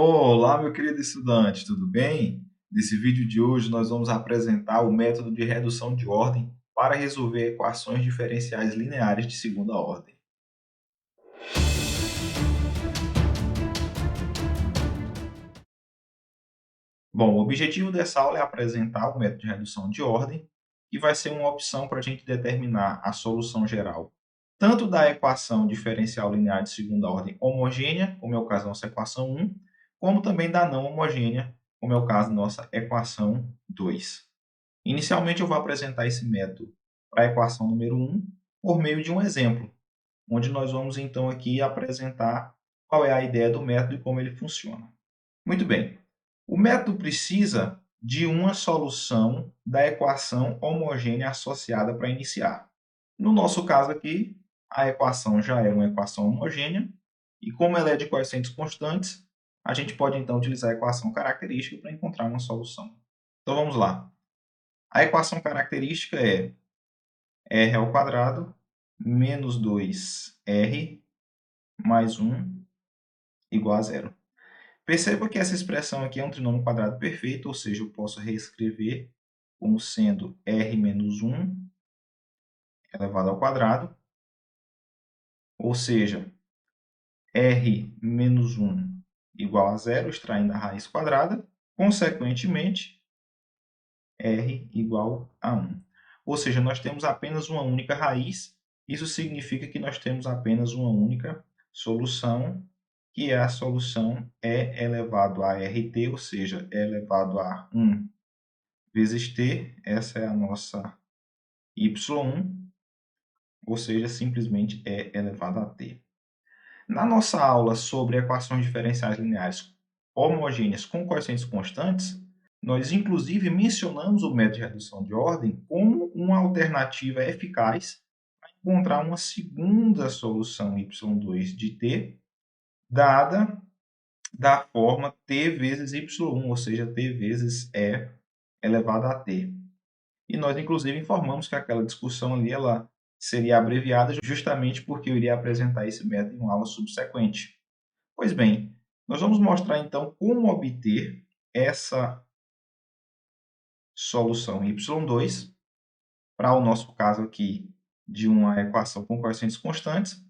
Olá, meu querido estudante, tudo bem? Nesse vídeo de hoje, nós vamos apresentar o método de redução de ordem para resolver equações diferenciais lineares de segunda ordem. Bom, o objetivo dessa aula é apresentar o método de redução de ordem, que vai ser uma opção para a gente determinar a solução geral, tanto da equação diferencial linear de segunda ordem homogênea, como é o caso da nossa equação 1, como também da não homogênea, como é o caso da nossa equação 2. Inicialmente, eu vou apresentar esse método para a equação número 1 por meio de um exemplo, onde nós vamos então aqui apresentar qual é a ideia do método e como ele funciona. Muito bem. O método precisa de uma solução da equação homogênea associada para iniciar. No nosso caso aqui, a equação já é uma equação homogênea, e como ela é de coeficientes constantes, a gente pode então utilizar a equação característica para encontrar uma solução. Então vamos lá. A equação característica é r ao quadrado menos 2r mais 1 igual a zero. Perceba que essa expressão aqui é um trinômio quadrado perfeito, ou seja, eu posso reescrever como sendo r menos 1 elevado ao quadrado, ou seja, r menos 1 igual a zero, extraindo a raiz quadrada, consequentemente, r igual a 1. Ou seja, nós temos apenas uma única raiz. Isso significa que nós temos apenas uma única solução, que é a solução e elevado a rt, ou seja, e elevado a 1 vezes t. Essa é a nossa y1, ou seja, simplesmente e elevado a t. Na nossa aula sobre equações diferenciais lineares homogêneas com coeficientes constantes, nós inclusive mencionamos o método de redução de ordem como uma alternativa eficaz para encontrar uma segunda solução y2 de t, dada da forma t vezes y1, ou seja, t vezes e elevado a t. E nós inclusive informamos que aquela discussão ali ela seria abreviada justamente porque eu iria apresentar esse método em uma aula subsequente. Pois bem, nós vamos mostrar então como obter essa solução y2 para o nosso caso aqui de uma equação com coeficientes constantes,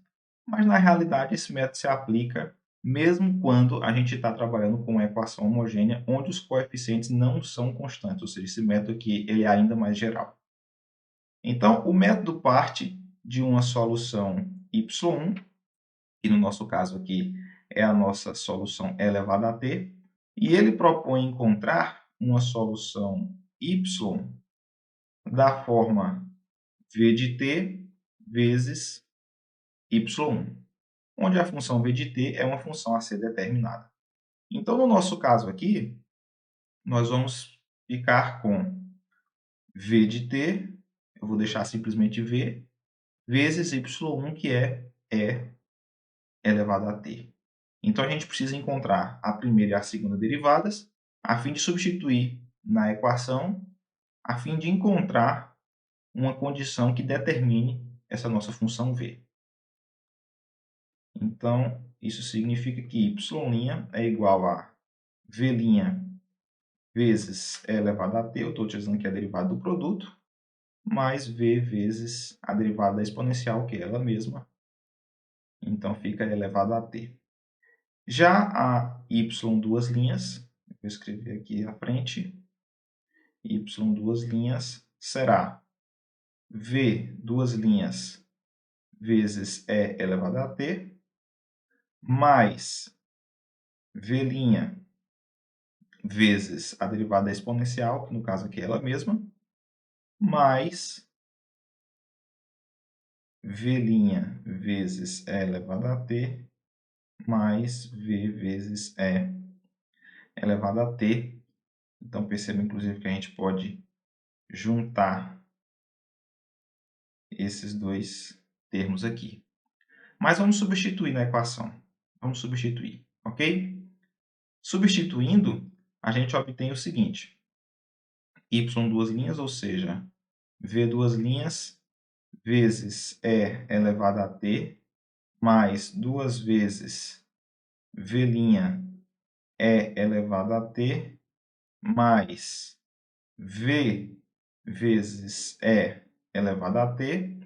mas na realidade esse método se aplica mesmo quando a gente está trabalhando com uma equação homogênea onde os coeficientes não são constantes, ou seja, esse método aqui ele é ainda mais geral. Então, o método parte de uma solução y1, que no nosso caso aqui é a nossa solução elevada a t, e ele propõe encontrar uma solução y da forma v de t vezes y1, onde a função v de t é uma função a ser determinada. Então, no nosso caso aqui, nós vamos ficar com v de t, eu vou deixar simplesmente v, vezes y1, que é e elevado a t. Então, a gente precisa encontrar a primeira e a segunda derivadas, a fim de substituir na equação, a fim de encontrar uma condição que determine essa nossa função v. Então, isso significa que y' é igual a v' vezes e elevado a t, eu estou utilizando aqui a derivada do produto, mais v vezes a derivada da exponencial, que é ela mesma. Então, fica e elevado a t. Já a y duas linhas, vou escrever aqui à frente, y duas linhas será v duas linhas vezes e elevado a t, mais v' vezes a derivada exponencial, que no caso aqui é ela mesma, mais v' vezes e elevado a t, mais v vezes e elevado a t. Então, perceba, inclusive, que a gente pode juntar esses dois termos aqui. Mas vamos substituir na equação. Vamos substituir, ok? Substituindo, a gente obtém o seguinte. Y duas linhas, ou seja, V duas linhas vezes E elevado a t, mais duas vezes V' E elevado a t mais V vezes E elevado a t,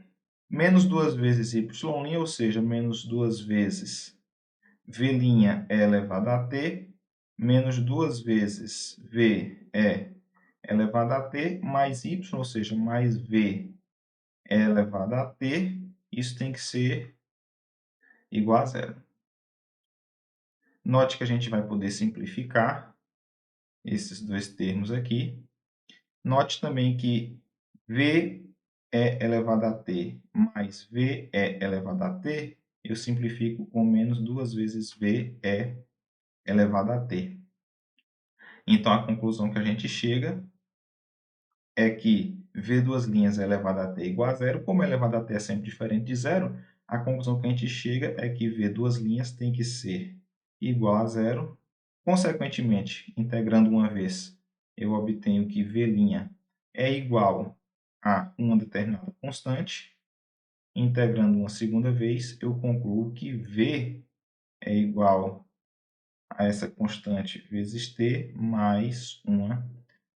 menos 2 vezes y', ou seja, menos 2 vezes V' elevado a t, menos 2 vezes V elevado a t, mais y, ou seja, mais V elevado a t, isso tem que ser igual a zero. Note que a gente vai poder simplificar esses dois termos aqui. Note também que V elevado a t mais V elevado a t, eu simplifico com menos 2 vezes V elevado a t. Então, a conclusão que a gente chega é que V duas linhas elevado a t igual a zero. Como elevado a t é sempre diferente de zero, a conclusão que a gente chega é que V duas linhas tem que ser igual a zero. Consequentemente, integrando uma vez, eu obtenho que V' é igual a uma determinada constante. Integrando uma segunda vez, eu concluo que V é igual a essa constante vezes t mais uma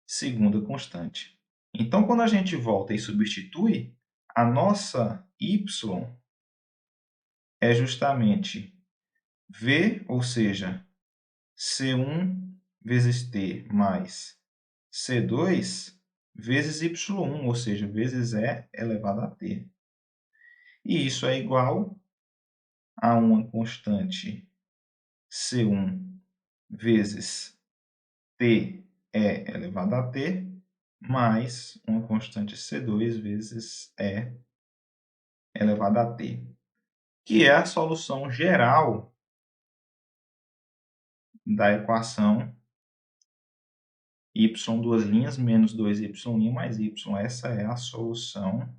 segunda constante. Então, quando a gente volta e substitui, a nossa y é justamente V, ou seja, C1 vezes t mais C2 vezes y1, ou seja, vezes E elevado a t. E isso é igual a uma constante C1 vezes t elevado a t, mais uma constante C2 vezes E elevado a t, que é a solução geral da equação y duas linhas menos 2y' mais y. Essa é a solução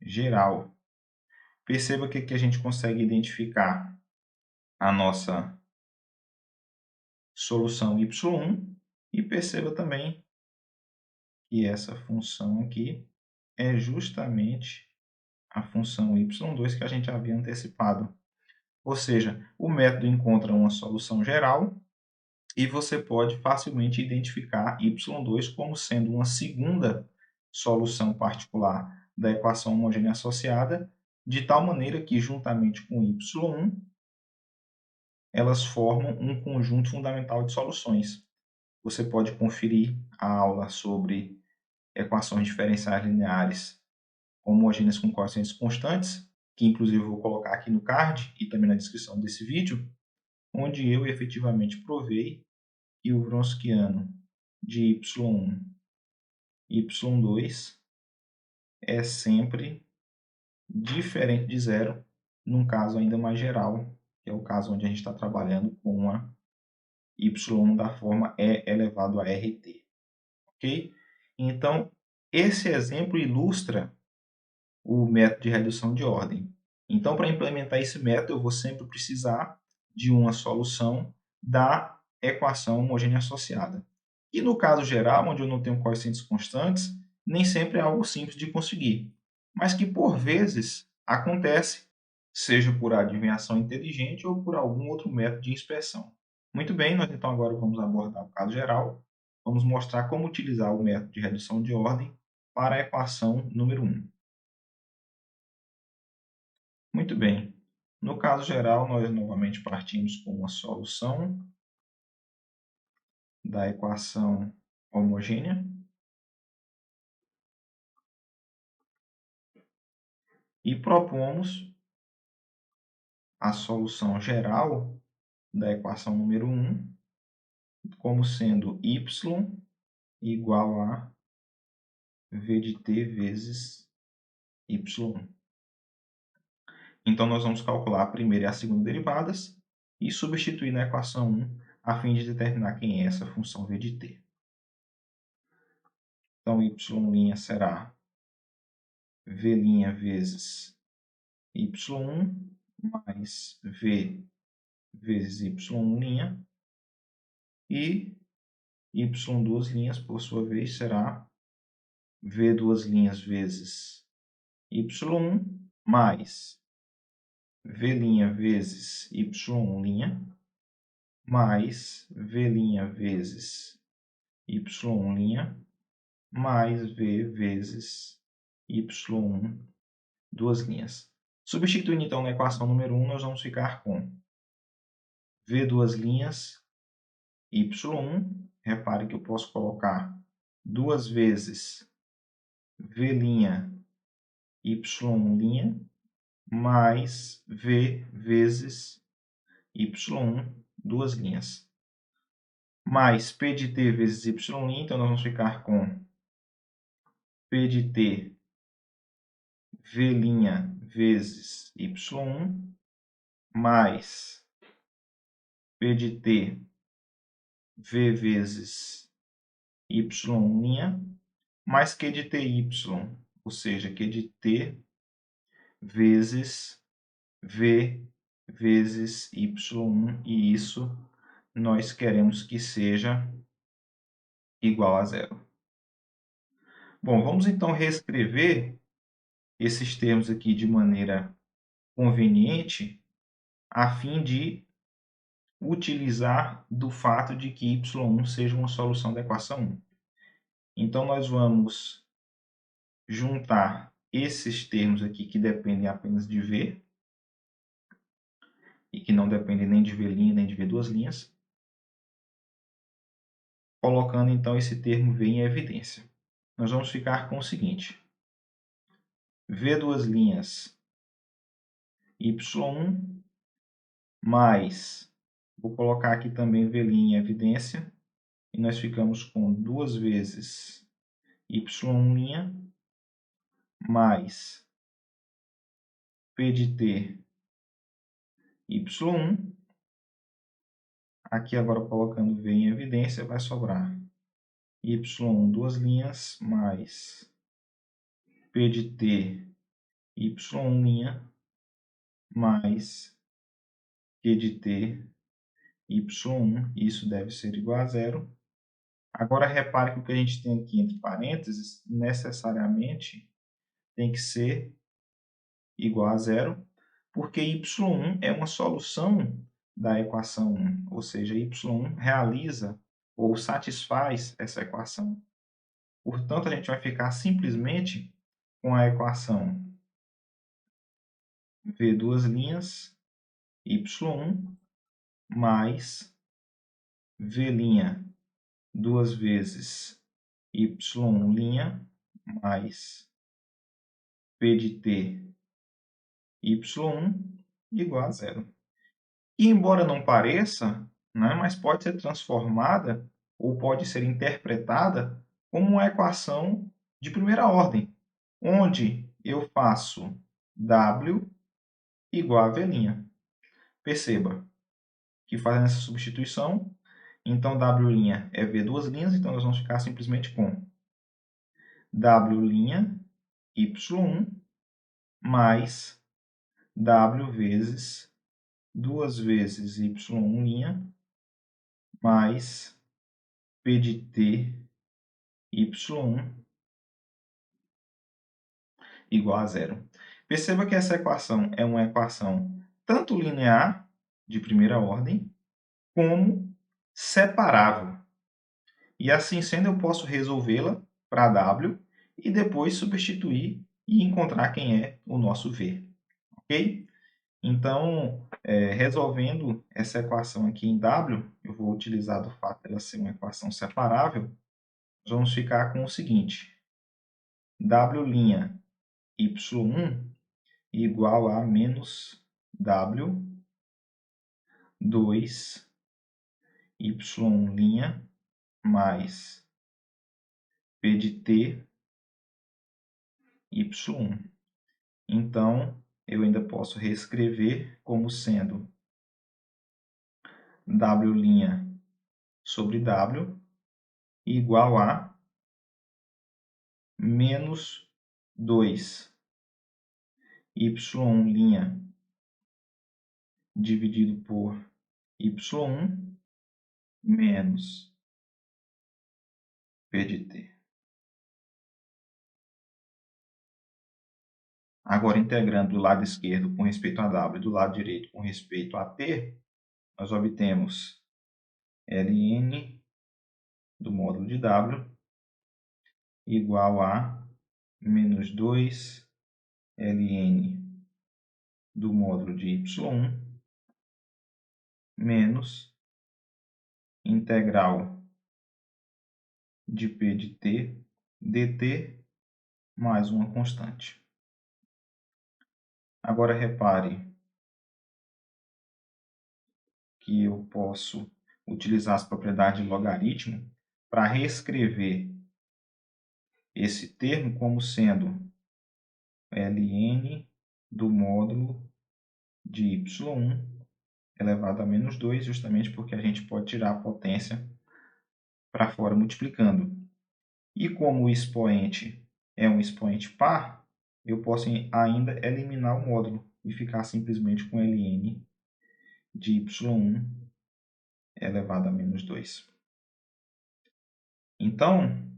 geral. Perceba que aqui a gente consegue identificar a nossa solução y1 e perceba também que essa função aqui é justamente a função y2 que a gente havia antecipado. Ou seja, o método encontra uma solução geral e você pode facilmente identificar y2 como sendo uma segunda solução particular da equação homogênea associada, de tal maneira que, juntamente com y1, elas formam um conjunto fundamental de soluções. Você pode conferir a aula sobre equações diferenciais lineares homogêneas com coeficientes constantes, que inclusive eu vou colocar aqui no card e também na descrição desse vídeo, onde eu efetivamente provei que o Wronskiano de y1 e y2 é sempre diferente de zero, num caso ainda mais geral, que é o caso onde a gente está trabalhando com uma y da forma e elevado a rt. Ok? Então, esse exemplo ilustra o método de redução de ordem. Então, para implementar esse método, eu vou sempre precisar de uma solução da equação homogênea associada. E no caso geral, onde eu não tenho coeficientes constantes, nem sempre é algo simples de conseguir, mas que por vezes acontece, seja por adivinhação inteligente ou por algum outro método de inspeção. Muito bem, nós então agora vamos abordar o caso geral. Vamos mostrar como utilizar o método de redução de ordem para a equação número 1. Muito bem. No caso geral, nós novamente partimos com uma solução da equação homogênea e propomos a solução geral da equação número 1 como sendo y igual a v de t vezes y1. Então, nós vamos calcular a primeira e a segunda derivadas e substituir na equação 1 a fim de determinar quem é essa função v de t. Então, y' será v' vezes y1 mais v vezes y1' e y duas linhas, por sua vez, será v duas linhas vezes y1 mais v' vezes y1', mais V' vezes Y' mais V vezes Y1, duas linhas. Substituindo, então, na equação número 1, nós vamos ficar com V duas linhas, Y1. Repare que eu posso colocar duas vezes V', Y', mais V vezes Y1, duas linhas. Mais P de T vezes Y', então nós vamos ficar com P de T V' vezes Y1, mais P de T V vezes Y', mais Q de TY, ou seja, Q de T vezes V vezes Y1, e isso nós queremos que seja igual a zero. Bom, vamos então reescrever esses termos aqui de maneira conveniente, a fim de utilizar do fato de que y1 seja uma solução da equação 1. Então, nós vamos juntar esses termos aqui que dependem apenas de V, e que não dependem nem de V' nem de V duas linhas, colocando então esse termo V em evidência. Nós vamos ficar com o seguinte: V duas linhas Y1 mais, vou colocar aqui também V' em evidência, e nós ficamos com duas vezes Y' mais P de T Y1. Aqui agora colocando V em evidência, vai sobrar Y1 duas linhas mais P de T Y' mais Q de T Y1. Isso deve ser igual a zero. Agora repare que o que a gente tem aqui entre parênteses necessariamente tem que ser igual a zero, porque y1 é uma solução da equação 1, ou seja, y1 realiza ou satisfaz essa equação. Portanto, a gente vai ficar simplesmente com a equação V duas linhas y1 mais V' duas vezes Y' mais P de T Y1 igual a zero. E embora não pareça, né, mas pode ser transformada ou pode ser interpretada como uma equação de primeira ordem, onde eu faço W igual a V'. Perceba que fazendo essa substituição, então W' é V duas linhas, então nós vamos ficar simplesmente com W' Y1 mais W vezes duas vezes Y' mais P de T Y1 igual a zero. Perceba que essa equação é uma equação tanto linear, de primeira ordem, como separável. E assim sendo, eu posso resolvê-la para W e depois substituir e encontrar quem é o nosso V. Ok? Então, resolvendo essa equação aqui em W, eu vou utilizar do fato dela ser uma equação separável, nós vamos ficar com o seguinte: W' Y1 igual a menos W 2 Y' mais P de T Y1. Então, eu ainda posso reescrever como sendo W' sobre W igual a menos 2 Y' dividido por Y1 menos P de T. Agora, integrando do lado esquerdo com respeito a W e do lado direito com respeito a T, nós obtemos ln do módulo de W igual a menos 2 ln do módulo de y1 menos integral de P de t dt mais uma constante. Agora repare que eu posso utilizar as propriedades de logaritmo para reescrever esse termo como sendo ln do módulo de y1 elevado a menos 2, justamente porque a gente pode tirar a potência para fora multiplicando. E como o expoente é um expoente par, eu posso ainda eliminar o módulo e ficar simplesmente com ln de y1 elevado a menos 2. Então,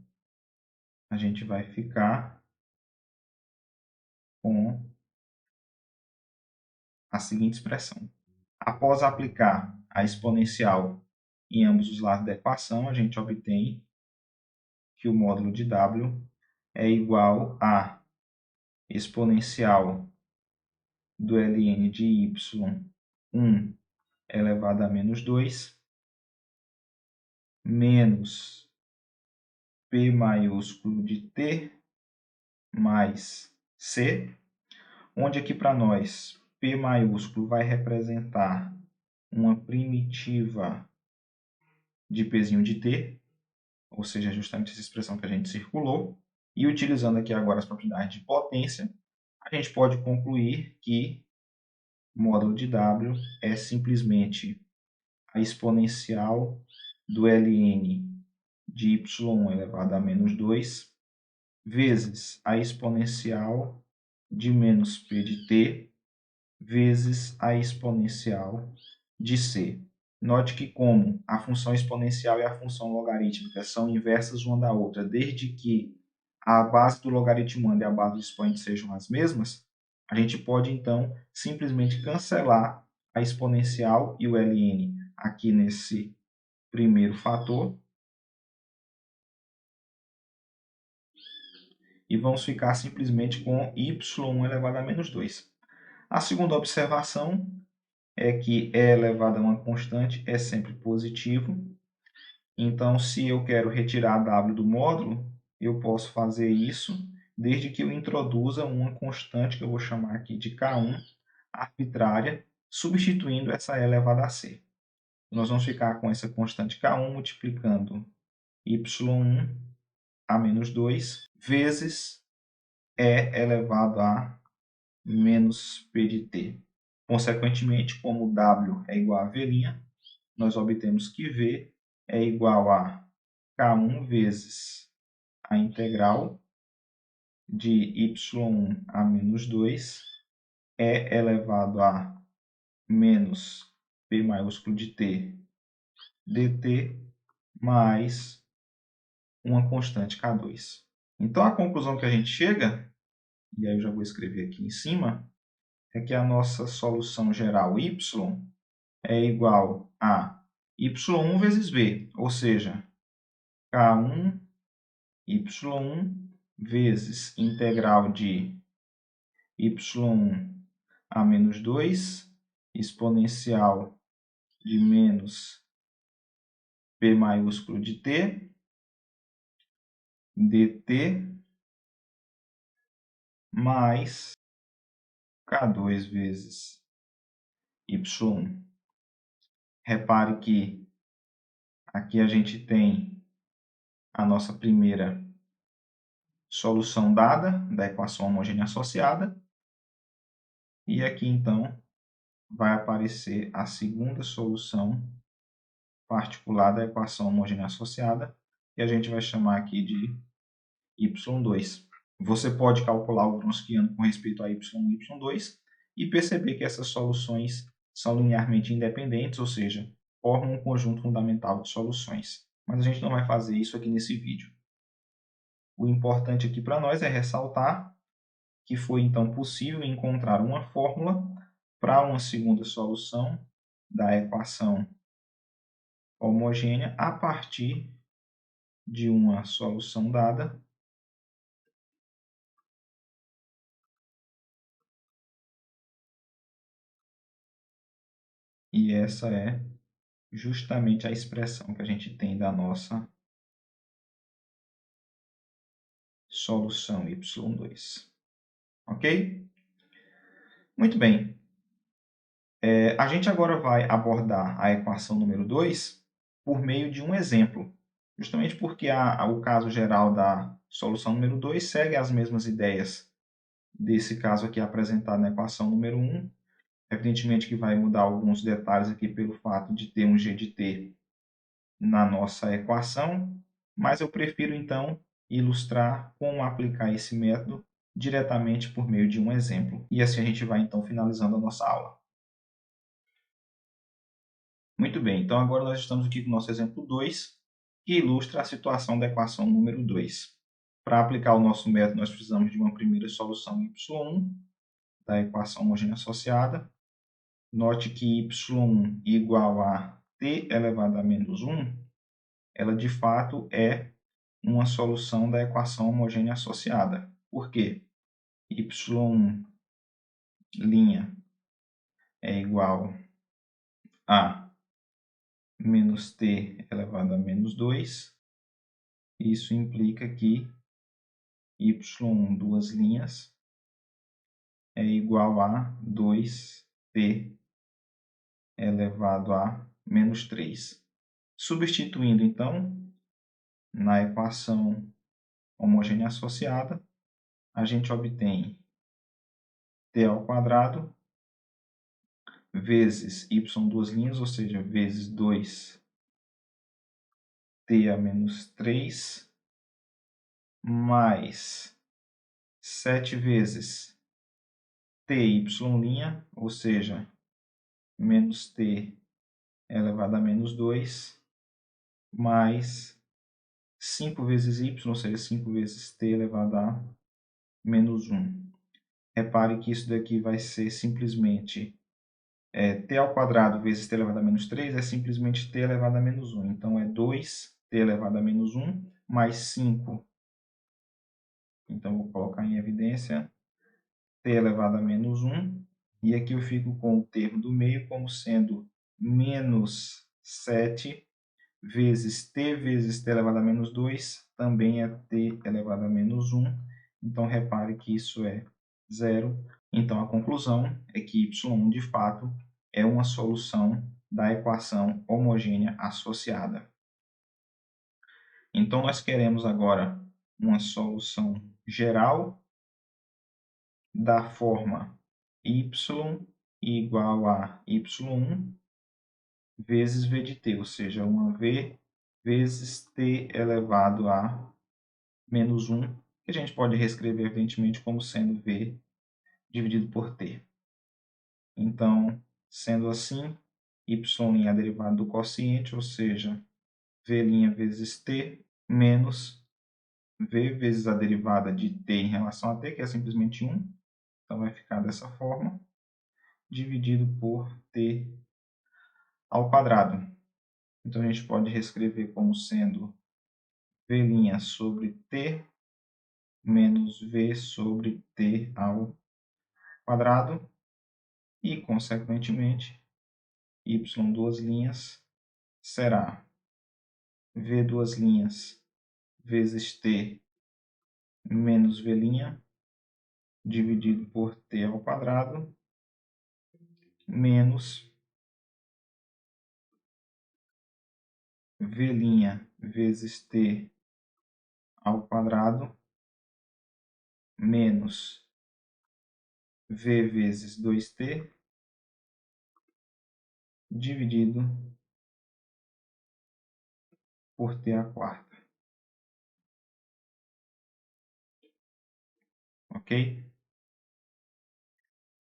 a gente vai ficar com a seguinte expressão. Após aplicar a exponencial em ambos os lados da equação, a gente obtém que o módulo de W é igual a exponencial do ln de y1 elevado a menos 2 menos P maiúsculo de t mais c, onde aqui para nós P maiúsculo vai representar uma primitiva de Pzinho de t, ou seja, justamente essa expressão que a gente circulou. E utilizando aqui agora as propriedades de potência, a gente pode concluir que módulo de W é simplesmente a exponencial do ln de y1 elevado a menos 2 vezes a exponencial de menos p de t vezes a exponencial de c. Note que como a função exponencial e a função logarítmica são inversas uma da outra, desde que a base do logaritmando e a base do expoente sejam as mesmas, a gente pode, então, simplesmente cancelar a exponencial e o ln aqui nesse primeiro fator e vamos ficar simplesmente com y1 elevado a menos 2. A segunda observação é que e elevado a uma constante é sempre positivo. Então, se eu quero retirar w do módulo, eu posso fazer isso desde que eu introduza uma constante que eu vou chamar aqui de K1, arbitrária, substituindo essa e elevado a c. Nós vamos ficar com essa constante K1 multiplicando y1 a menos 2 vezes e elevado a menos p de t. Consequentemente, como w é igual a v', nós obtemos que v é igual a K1 vezes a integral de y1 a menos 2 é elevado a menos p maiúsculo de t dt mais uma constante K2. Então, a conclusão que a gente chega, e aí eu já vou escrever aqui em cima, é que a nossa solução geral y é igual a y1 vezes v, ou seja, K1 y1 vezes integral de y1 a menos 2 exponencial de menos p maiúsculo de t dt mais K2 vezes y1. Repare que aqui a gente tem a nossa primeira solução dada da equação homogênea associada. E aqui, então, vai aparecer a segunda solução particular da equação homogênea associada, que a gente vai chamar aqui de y2. Você pode calcular o Wronskiano com respeito a y1 e y2 e perceber que essas soluções são linearmente independentes, ou seja, formam um conjunto fundamental de soluções. Mas a gente não vai fazer isso aqui nesse vídeo. O importante aqui para nós é ressaltar que foi então possível encontrar uma fórmula para uma segunda solução da equação homogênea a partir de uma solução dada e essa é justamente a expressão que a gente tem da nossa solução y2. Ok? Muito bem. A gente agora vai abordar a equação número 2 por meio de um exemplo, justamente porque o caso geral da solução número 2 segue as mesmas ideias desse caso aqui apresentado na equação número 1. Evidentemente que vai mudar alguns detalhes aqui pelo fato de ter um g de t na nossa equação, mas eu prefiro então ilustrar como aplicar esse método diretamente por meio de um exemplo. E assim a gente vai então finalizando a nossa aula. Muito bem, então agora nós estamos aqui com o nosso exemplo 2, que ilustra a situação da equação número 2. Para aplicar o nosso método, nós precisamos de uma primeira solução y1 da equação homogênea associada. Note que y1 igual a t elevado a menos 1, ela de fato é uma solução da equação homogênea associada. Por quê? y1' é igual a menos t elevado a menos 2. Isso implica que y1, duas linhas, é igual a 2t elevado a menos 3. Substituindo, então, na equação homogênea associada, a gente obtém t ao quadrado vezes y, duas linhas, ou seja, vezes 2t a menos 3, mais 7 vezes ty', ou seja, menos t elevado a menos 2, mais 5 vezes y, ou seja, 5 vezes t elevado a menos 1. Repare que isso daqui vai ser simplesmente t ao quadrado vezes t elevado a menos 3 é simplesmente t elevado a menos 1. Então, é 2t elevado a menos 1 mais 5. Então, vou colocar em evidência t elevado a menos 1. E aqui eu fico com o termo do meio como sendo menos 7 vezes t elevado a menos 2, também é t elevado a menos 1. Então, repare que isso é zero. Então, a conclusão é que y1, de fato, é uma solução da equação homogênea associada. Então, nós queremos agora uma solução geral da forma y igual a y1 vezes v de t, ou seja, uma v vezes t elevado a menos 1, que a gente pode reescrever, evidentemente, como sendo v dividido por t. Então, sendo assim, y' é a derivada do quociente, ou seja, v' vezes t menos v vezes a derivada de t em relação a t, que é simplesmente 1. Então, vai ficar dessa forma, dividido por t ao quadrado. Então, a gente pode reescrever como sendo v' sobre t menos v sobre t ao quadrado e, consequentemente, y, duas linhas, será v, duas linhas, vezes t menos v', dividido por t ao quadrado, menos v' vezes t ao quadrado, menos v vezes 2t, dividido por t à quarta. Ok?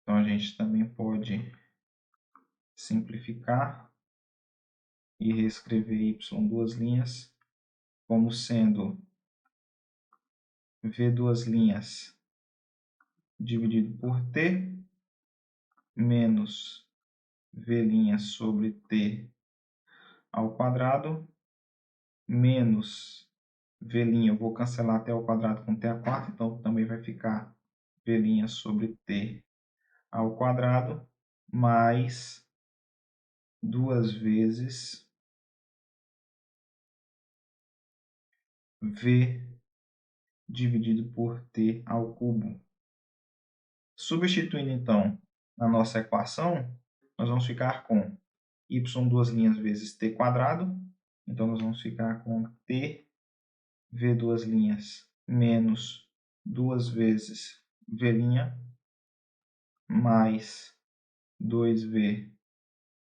Então, a gente também pode simplificar e reescrever y, duas linhas, como sendo v, duas linhas, dividido por t, menos v' sobre t ao quadrado menos v', eu vou cancelar até ao quadrado com t à quarta, então também vai ficar v' sobre t ao quadrado mais 2 vezes v dividido por t ao cubo. Substituindo, então, na nossa equação, nós vamos ficar com y duas linhas vezes t quadrado. Então, nós vamos ficar com t v duas linhas menos 2 vezes v' mais 2v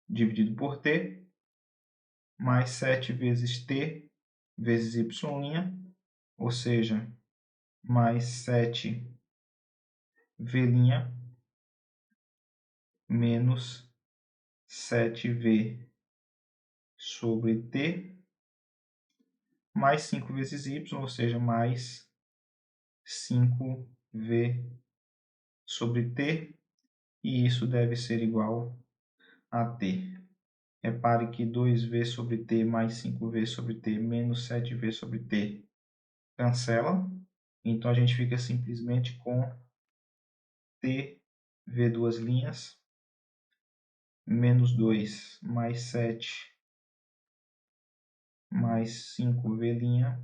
dividido por t, mais 7 vezes t vezes y', ou seja, mais 7v' menos 7v sobre t, mais 5 vezes y, ou seja, mais 5v sobre t, e isso deve ser igual a t. Repare que 2v sobre t mais 5v sobre t menos 7v sobre t cancela. Então, a gente fica simplesmente com t v duas linhas menos 2 mais 7 mais 5v'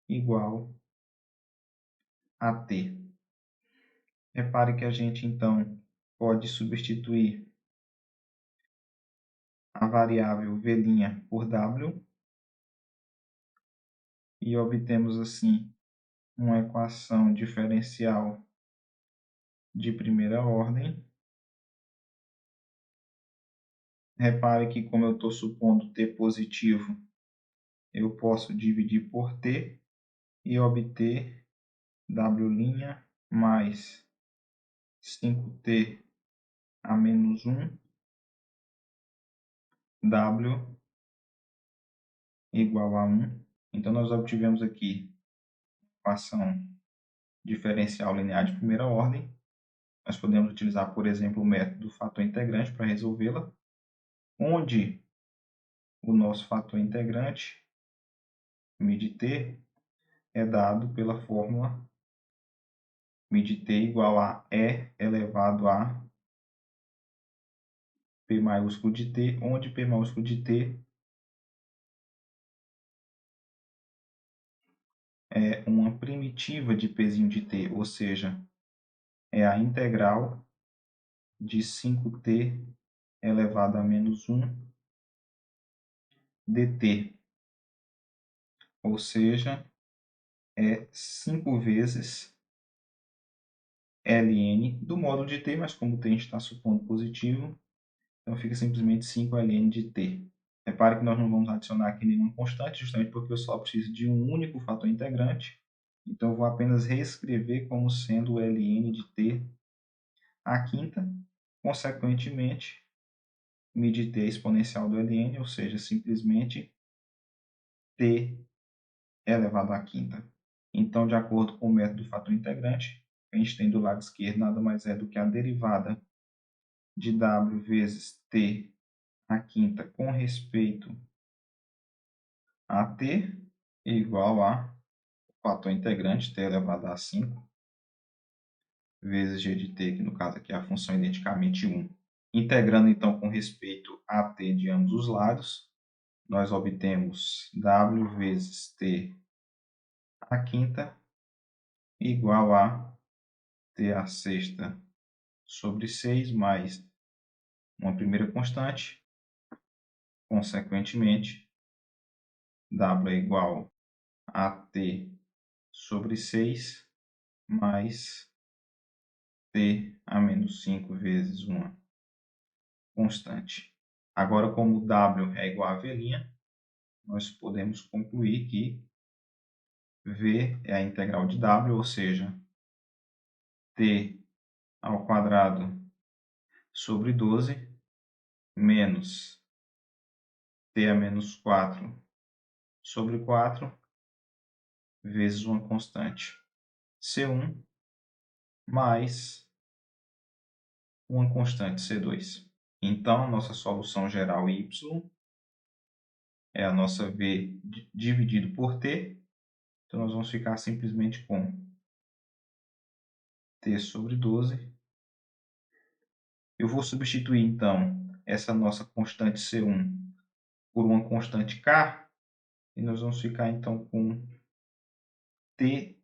igual a t. Repare que a gente, então, pode substituir a variável v' por w e obtemos, assim, uma equação diferencial de primeira ordem. Repare que, como eu estou supondo t positivo, eu posso dividir por t e obter w' mais 5t a menos 1, w igual a 1. Então, nós obtivemos aqui a equação diferencial linear de primeira ordem. Nós podemos utilizar, por exemplo, o método do fator integrante para resolvê-la, onde o nosso fator integrante, μ de t, é dado pela fórmula μ de t igual a E elevado a P maiúsculo de t, onde P maiúsculo de t é uma primitiva de Pzinho de t, ou seja, é a integral de 5t elevado a menos 1 dt, ou seja, é 5 vezes ln do módulo de t, mas como t a gente está supondo positivo, então fica simplesmente 5ln de t. Repare que nós não vamos adicionar aqui nenhuma constante, justamente porque eu só preciso de um único fator integrante. Então, eu vou apenas reescrever como sendo ln de t à quinta. Consequentemente, μ de t é exponencial do ln, ou seja, simplesmente t elevado à quinta. Então, de acordo com o método do fator integrante, a gente tem do lado esquerdo nada mais é do que a derivada de w vezes t à quinta com respeito a t igual a fator integrante t elevado a 5 vezes g de t, que no caso aqui é a função identicamente 1. Integrando então com respeito a t de ambos os lados, nós obtemos w vezes t à quinta igual a t à sexta sobre 6 mais uma primeira constante. Consequentemente, w é igual a t sobre 6 mais t a menos 5 vezes uma constante. Agora, como w é igual a v', nós podemos concluir que v é a integral de w, ou seja, t ao quadrado sobre 12 menos t a menos 4 sobre 4 vezes uma constante C1 mais uma constante C2. Então, nossa solução geral y é a nossa V dividido por T. Então, nós vamos ficar simplesmente com T sobre 12. Eu vou substituir, então, essa nossa constante C1 por uma constante K. E nós vamos ficar, então, com T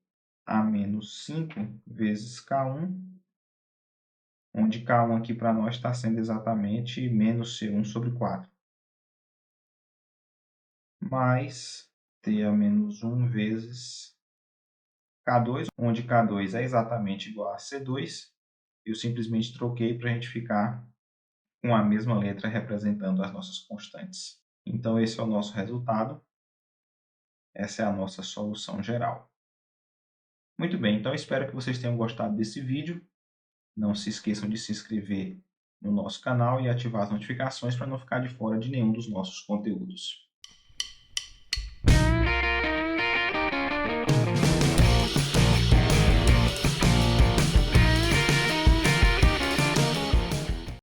a menos 5 vezes K1, onde K1 aqui para nós está sendo exatamente menos C1 sobre 4. Mais T a menos 1 vezes K2, onde K2 é exatamente igual a C2. Eu simplesmente troquei para a gente ficar com a mesma letra representando as nossas constantes. Então, esse é o nosso resultado. Essa é a nossa solução geral. Muito bem, então espero que vocês tenham gostado desse vídeo. Não se esqueçam de se inscrever no nosso canal e ativar as notificações para não ficar de fora de nenhum dos nossos conteúdos.